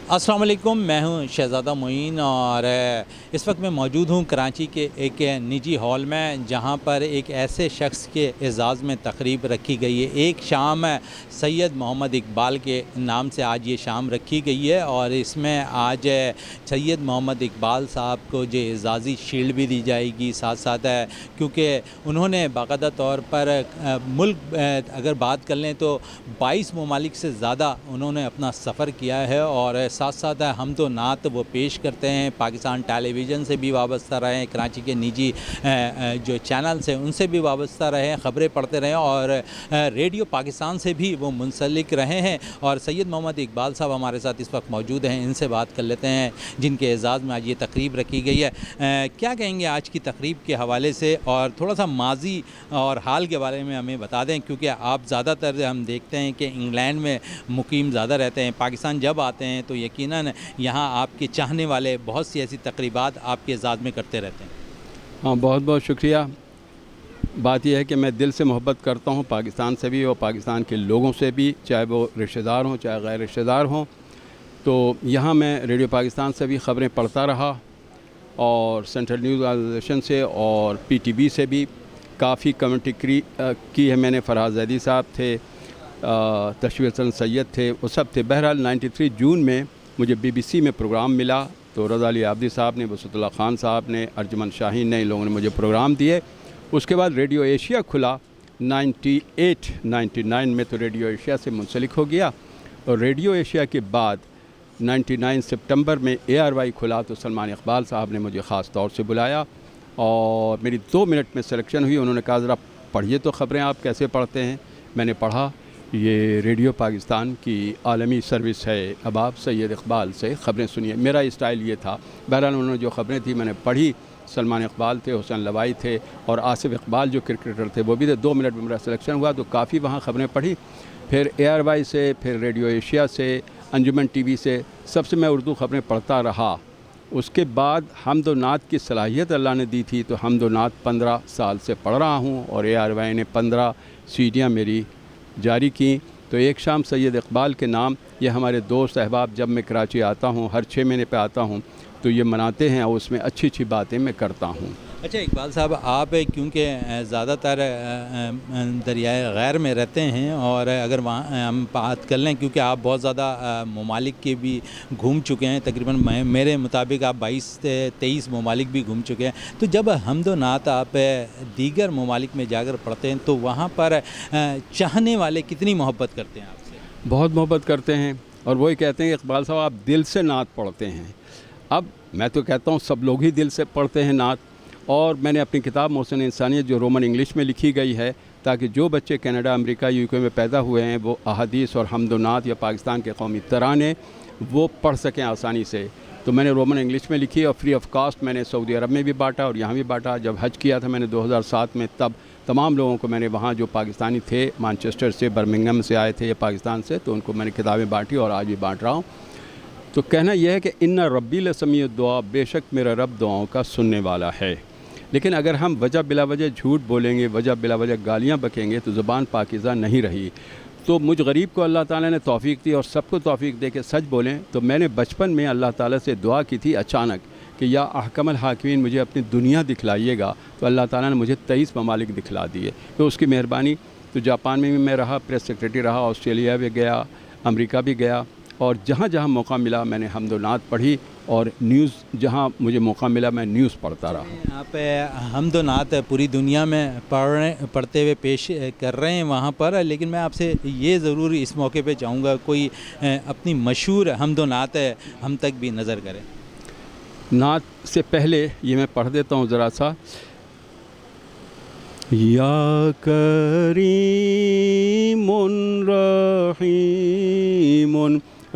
السلام علیکم، میں ہوں شہزادہ معین اور اس وقت میں موجود ہوں کراچی کے ایک نجی ہال میں، جہاں پر ایک ایسے شخص کے اعزاز میں تقریب رکھی گئی ہے۔ ایک شام سید محمد اقبال کے نام سے آج یہ شام رکھی گئی ہے، اور اس میں آج سید محمد اقبال صاحب کو جو اعزازی شیلڈ بھی دی جائے گی، ساتھ ساتھ کیونکہ انہوں نے باقاعدہ طور پر ملک اگر بات کر لیں تو 22 ممالک سے زیادہ انہوں نے اپنا سفر کیا ہے، اور ساتھ ساتھ حمد و نعت وہ پیش کرتے ہیں۔ پاکستان ٹیلی ویژن سے بھی وابستہ رہے ہیں، کراچی کے نجی جو چینلز ہیں ان سے بھی وابستہ رہے ہیں، خبریں پڑھتے رہے ہیں، اور ریڈیو پاکستان سے بھی وہ منسلک رہے ہیں۔ اور سید محمد اقبال صاحب ہمارے ساتھ اس وقت موجود ہیں، ان سے بات کر لیتے ہیں جن کے اعزاز میں آج یہ تقریب رکھی گئی ہے۔ کیا کہیں گے آج کی تقریب کے حوالے سے، اور تھوڑا سا ماضی اور حال کے بارے میں ہمیں بتا دیں، کیونکہ آپ زیادہ تر ہم دیکھتے ہیں کہ انگلینڈ میں مقیم زیادہ رہتے ہیں، پاکستان جب آتے ہیں تو یقیناً یہاں آپ کے چاہنے والے بہت سی ایسی تقریبات آپ کے اعزاز میں کرتے رہتے ہیں۔ ہاں، بہت بہت شکریہ۔ بات یہ ہے کہ میں دل سے محبت کرتا ہوں پاکستان سے بھی اور پاکستان کے لوگوں سے بھی، چاہے وہ رشتہ دار ہوں چاہے غیر رشتہ دار ہوں۔ تو یہاں میں ریڈیو پاکستان سے بھی خبریں پڑھتا رہا، اور سینٹرل نیوز آرگنائزیشن سے اور PTV سے بھی کافی کمنٹری کی ہے میں نے۔ فرحات زیدی صاحب تھے، تشویق حسن سید تھے، وہ سب تھے۔ بہرحال 93 جون میں مجھے BBC میں پروگرام ملا، تو رضا علی عابدی صاحب نے، وسعت اللہ خان صاحب نے، ارجمن شاہین نے، ان لوگوں نے مجھے پروگرام دیے۔ اس کے بعد ریڈیو ایشیا کھلا 98-99 میں، تو ریڈیو ایشیا سے منسلک ہو گیا، اور ریڈیو ایشیا کے بعد 99 سپٹمبر میں ARY کھلا، تو سلمان اقبال صاحب نے مجھے خاص طور سے بلایا، اور میری 2 منٹ میں سلیکشن ہوئی۔ انہوں نے کہا ذرا پڑھیے تو خبریں آپ کیسے پڑھتے ہیں۔ میں نے پڑھا، یہ ریڈیو پاکستان کی عالمی سروس ہے، اب آپ سید اقبال سے خبریں سنیے۔ میرا اسٹائل یہ تھا۔ بہرحال انہوں نے جو خبریں تھیں میں نے پڑھی۔ سلمان اقبال تھے، حسین لوائی تھے، اور آصف اقبال جو کرکٹر تھے وہ بھی تھے۔ 2 منٹ میں میرا سلیکشن ہوا، تو کافی وہاں خبریں پڑھی۔ پھر ARY سے، پھر ریڈیو ایشیا سے، انجمن TV سے، سب سے میں اردو خبریں پڑھتا رہا۔ اس کے بعد حمد و نعت کی صلاحیت اللہ نے دی تھی، تو حمد و نعت 15 سال سے پڑھ رہا ہوں، اور ARY نے 15 سیڈیاں میری جاری کی۔ تو ایک شام سید اقبال کے نام، یہ ہمارے دوست احباب جب میں کراچی آتا ہوں، ہر 6 مہینے پہ آتا ہوں، تو یہ مناتے ہیں، اور اس میں اچھی اچھی باتیں میں کرتا ہوں۔ اچھا اقبال صاحب، آپ کیونکہ زیادہ تر دریائے غیر میں رہتے ہیں، اور اگر وہاں ہم بات کر لیں، کیونکہ آپ بہت زیادہ ممالک کے بھی گھوم چکے ہیں، تقریباً میرے مطابق آپ 22-23 ممالک بھی گھوم چکے ہیں، تو جب حمد و نعت آپ دیگر ممالک میں جا کر پڑھتے ہیں تو وہاں پر چاہنے والے کتنی محبت کرتے ہیں آپ سے؟ بہت محبت کرتے ہیں، اور وہی کہتے ہیں کہ اقبال صاحب آپ دل سے نعت پڑھتے ہیں۔ اب میں تو کہتا ہوں سب لوگ ہی دل سے پڑھتے ہیں نعت، اور میں نے اپنی کتاب محسن انسانیت جو رومن انگلش میں لکھی گئی ہے، تاکہ جو بچے کینیڈا، امریکہ، UK میں پیدا ہوئے ہیں وہ احادیث اور حمد و نعت یا پاکستان کے قومی ترانے وہ پڑھ سکیں آسانی سے، تو میں نے رومن انگلش میں لکھی، اور فری آف کاسٹ میں نے سعودی عرب میں بھی بانٹا اور یہاں بھی بانٹا۔ جب حج کیا تھا میں نے 2007 میں، تب تمام لوگوں کو میں نے وہاں جو پاکستانی تھے، مانچسٹر سے، برمنگھم سے آئے تھے یا پاکستان سے، تو ان کو میں نے کتابیں بانٹی، اور آج بھی بانٹ رہا ہوں۔ تو کہنا یہ ہے کہ ان ربی لسمیع الدعا، بے شک میرا رب دعاؤں کا سننے والا ہے۔ لیکن اگر ہم وجہ بلا وجہ جھوٹ بولیں گے، وجہ بلا وجہ گالیاں بکیں گے، تو زبان پاکیزہ نہیں رہی۔ تو مجھ غریب کو اللہ تعالیٰ نے توفیق دی، اور سب کو توفیق دے کے سچ بولیں۔ تو میں نے بچپن میں اللہ تعالیٰ سے دعا کی تھی اچانک کہ یا احکم الحاکمین مجھے اپنی دنیا دکھلائیے گا، تو اللہ تعالیٰ نے مجھے 23 ممالک دکھلا دیے، تو اس کی مہربانی۔ تو جاپان میں بھی میں رہا، پریس سیکریٹری رہا، آسٹریلیا بھی گیا، امریکہ بھی گیا، اور جہاں جہاں موقع ملا میں نے حمد و نعت پڑھی، اور نیوز جہاں مجھے موقع ملا میں نیوز پڑھتا رہا۔ آپ حمد و نعت پوری دنیا میں پڑھتے ہوئے پیش کر رہے ہیں وہاں پر، لیکن میں آپ سے یہ ضرور اس موقع پہ چاہوں گا کوئی اپنی مشہور حمد و نعت ہم تک بھی نظر کریں۔ نعت سے پہلے یہ میں پڑھ دیتا ہوں ذرا سا۔ یا کریم رحیم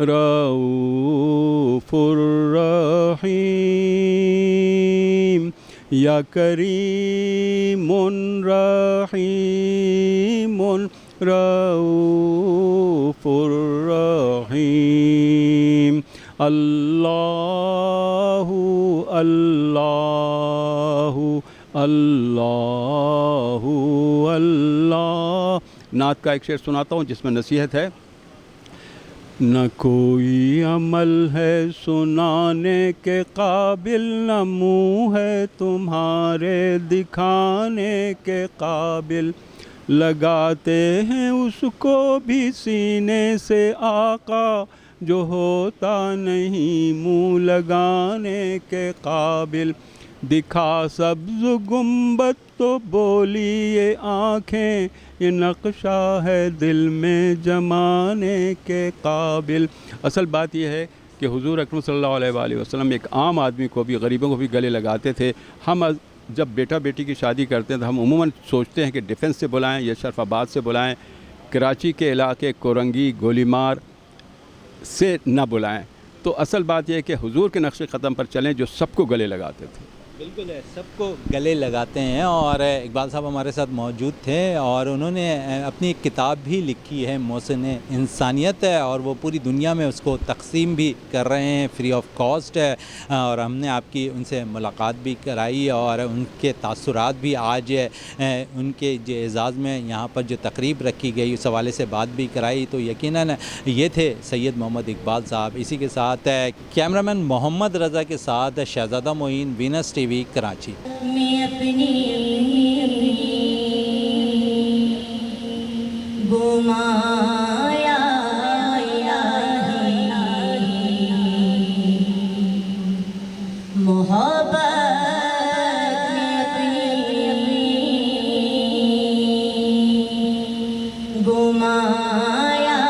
رؤوف الرحیم، یا کریم رحیم رؤوف الرحیم، اللہ اللہ اللہ اللہ۔ نعت کا ایک شعر سناتا ہوں جس میں نصیحت ہے۔ نہ کوئی عمل ہے سنانے کے قابل، نہ منہ ہے تمہارے دکھانے کے قابل، لگاتے ہیں اس کو بھی سینے سے آقا، جو ہوتا نہیں منہ لگانے کے قابل، دکھا سبز گنبد تو بولی یہ آنکھیں، یہ نقشہ ہے دل میں جمانے کے قابل۔ اصل بات یہ ہے کہ حضور اکرم صلی اللہ علیہ وآلہ وسلم ایک عام آدمی کو بھی، غریبوں کو بھی گلے لگاتے تھے۔ ہم جب بیٹا بیٹی کی شادی کرتے ہیں تو ہم عموماً سوچتے ہیں کہ ڈیفنس سے بلائیں یا شرف آباد سے بلائیں، کراچی کے علاقے کورنگی گولی مار سے نہ بلائیں۔ تو اصل بات یہ ہے کہ حضور کے نقش قدم پر چلیں جو سب کو گلے لگاتے تھے۔ بالکل ہے، سب کو گلے لگاتے ہیں۔ اور اقبال صاحب ہمارے ساتھ موجود تھے اور انہوں نے اپنی ایک کتاب بھی لکھی ہے محسن انسانیت ہے، اور وہ پوری دنیا میں اس کو تقسیم بھی کر رہے ہیں فری آف کاسٹ ہے۔ اور ہم نے آپ کی ان سے ملاقات بھی کرائی اور ان کے تاثرات بھی آج ان کے جو اعزاز میں یہاں پر جو تقریب رکھی گئی اس حوالے سے بات بھی کرائی۔ تو یقیناً یہ تھے سید محمد اقبال صاحب۔ اسی کے ساتھ کیمرامین محمد رضا کے ساتھ شہزادہ معین، وینس ٹی وی، کراچی۔ میں اپنی گمایا محبت میں اپنی گمایا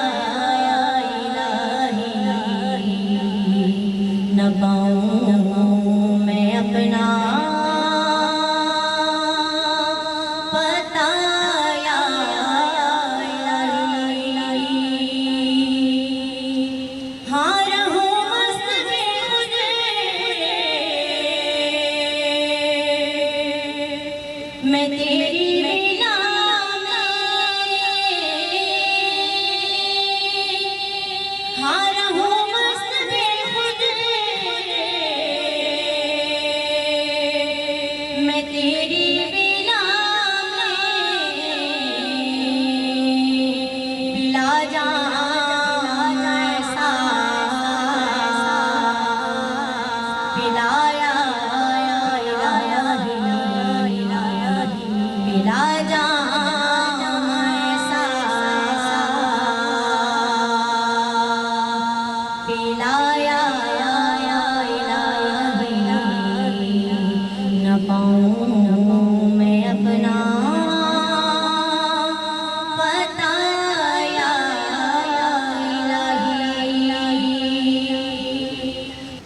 نہ پاؤں میں اپنا بتایا، ہاں رہوں مست میں مجھے میں تیری بنا ہاں رہوں مست میں میں تیری بنا بلا جان ایسا پلایا، بلا جان ایسا پلایا، نہ پاؤں میں اپنا بتایا،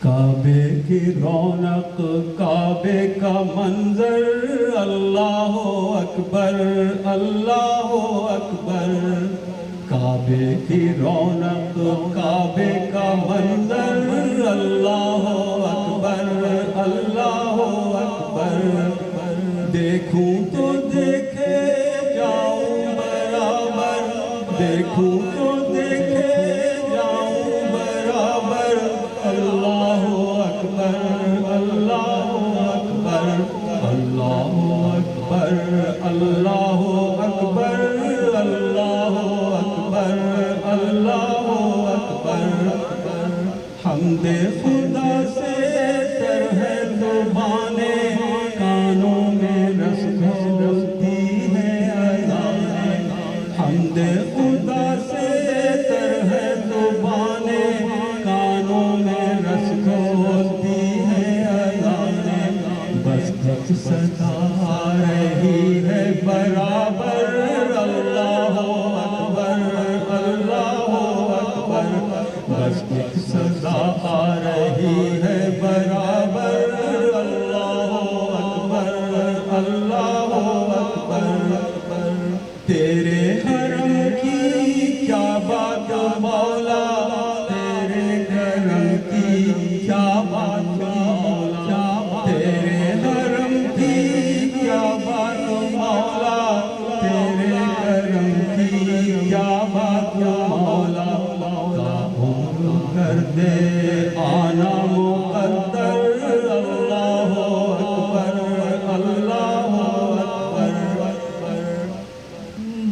کعبے کی رونق، کعبے کا منظر، اللہ اکبر اللہ اکبر، کعبے کی رونق، کعبے کا منظر، اللہ اکبر اللہ اکبر، دیکھوں تو دیکھے جاؤں برابر، دیکھوں تو دیکھے جاؤں برابر، اللہ اکبر اللہ اکبر اللہ اکبر اللہ اکبر اللہ اکبر اللہ اکبر، حمد خدا سے تر ہے زبانیں، کانوں میں رس گھولتی ہے اذانیں، حمد خدا سے تر ہے زبانیں، کانوں میں رس گھولتی ہے اذانیں، بس ایک صدا آ رہی ہے برابر، اللہ اکبر اللہ اکبر، بس ایک صدا آ رہی ہے برابر، اللہ اکبر اللہ اکبر، تیرے حرم کی کیا بات مولا، تیرے کرم کی کیا بات مولا، تیرے حرم کی کیا بات مولا، تیرے کرم کی کیا بات مولا، قبول کر دے آنا مقدر، اللہ اکبر اللہ اکبر،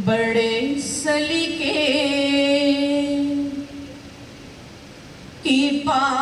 بڑے سلیقے